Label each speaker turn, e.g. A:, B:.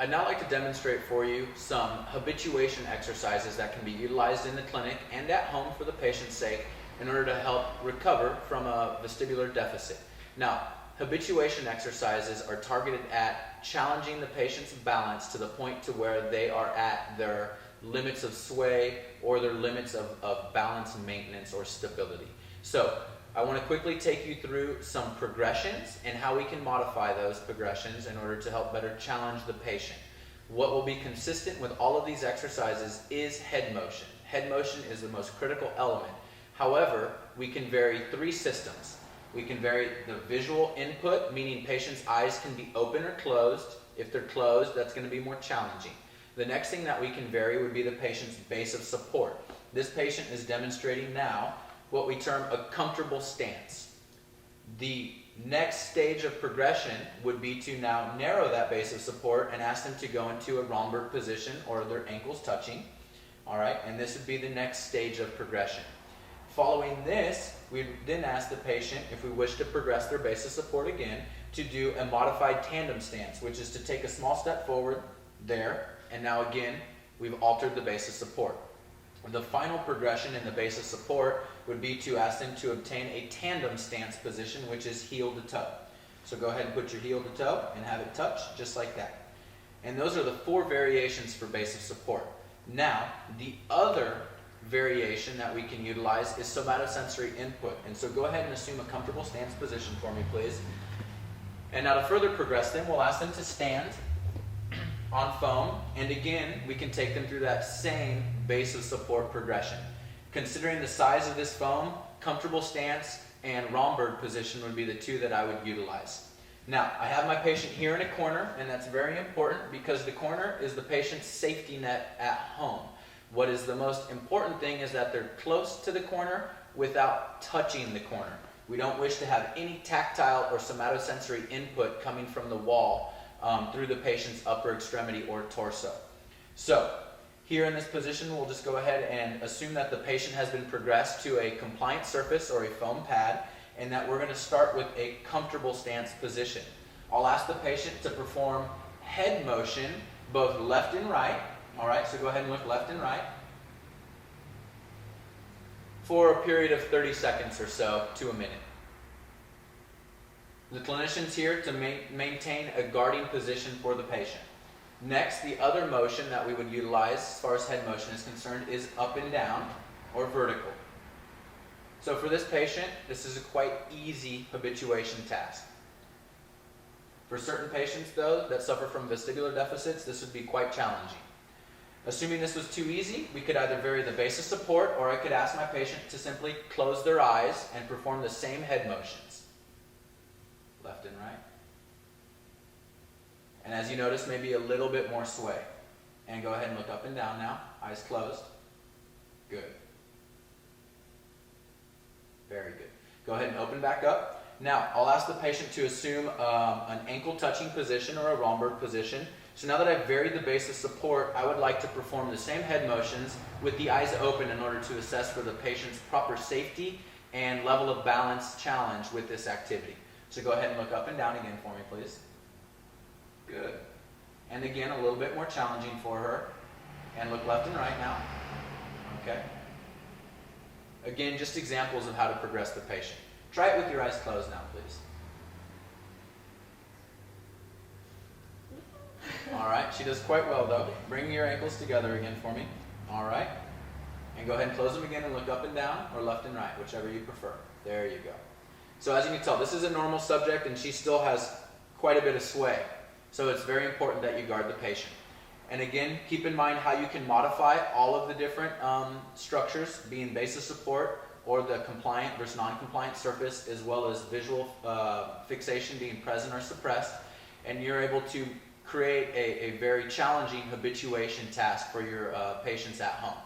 A: I'd now like to demonstrate for you some habituation exercises that can be utilized in the clinic and at home for the patient's sake in order to help recover from a vestibular deficit. Now, habituation exercises are targeted at challenging the patient's balance to the point to where they are at their limits of sway or their limits of balance maintenance or stability. So, I want to quickly take you through some progressions and how we can modify those progressions in order to help better challenge the patient. What will be consistent with all of these exercises is head motion. Head motion is the most critical element. However, we can vary three systems. We can vary the visual input, meaning patients' eyes can be open or closed. If they're closed, that's going to be more challenging. The next thing that we can vary would be the patient's base of support. This patient is demonstrating now what we term a comfortable stance. The next stage of progression would be to now narrow that base of support and ask them to go into a Romberg position or their ankles touching. All right, and this would be the next stage of progression. Following this, we then ask the patient, if we wish to progress their base of support again, to do a modified tandem stance, which is to take a small step forward there, and now again, we've altered the base of support. The final progression in the base of support would be to ask them to obtain a tandem stance position, which is heel to toe. So go ahead and put your heel to toe and have it touch just like that. And those are the 4 variations for base of support. Now, the other variation that we can utilize is somatosensory input. And so go ahead and assume a comfortable stance position for me, please. And now to further progress them, we'll ask them to stand on foam, and again, we can take them through that same base of support progression. Considering the size of this foam, comfortable stance and Romberg position would be the 2 that I would utilize. Now, I have my patient here in a corner, and that's very important because the corner is the patient's safety net at home. What is the most important thing is that they're close to the corner without touching the corner. We don't wish to have any tactile or somatosensory input coming from the wall through the patient's upper extremity or torso. So, here in this position, we'll just go ahead and assume that the patient has been progressed to a compliant surface or a foam pad, and that we're going to start with a comfortable stance position. I'll ask the patient to perform head motion, both left and right. All right, so go ahead and look left and right for a period of 30 seconds or so to a minute. The clinician's here to maintain a guarding position for the patient. Next, the other motion that we would utilize as far as head motion is concerned is up and down or vertical. So for this patient, this is a quite easy habituation task. For certain patients, though, that suffer from vestibular deficits, this would be quite challenging. Assuming this was too easy, we could either vary the base of support, or I could ask my patient to simply close their eyes and perform the same head motions. Left and right. And as you notice, maybe a little bit more sway. And go ahead and look up and down now, eyes closed. Good. Very good. Go ahead and open back up. Now, I'll ask the patient to assume an ankle touching position or a Romberg position. So now that I've varied the base of support, I would like to perform the same head motions with the eyes open in order to assess for the patient's proper safety and level of balance challenge with this activity. So go ahead and look up and down again for me, please. Good. And again, a little bit more challenging for her. And look left and right now. Okay. Again, just examples of how to progress the patient. Try it with your eyes closed now, please. All right, she does quite well though. Bring your ankles together again for me. All right. And go ahead and close them again and look up and down or left and right, whichever you prefer. There you go. So as you can tell, this is a normal subject and she still has quite a bit of sway. So it's very important that you guard the patient. And again, keep in mind how you can modify all of the different structures, being base of support or the compliant versus non-compliant surface, as well as visual fixation being present or suppressed. And you're able to create a very challenging habituation task for your patients at home.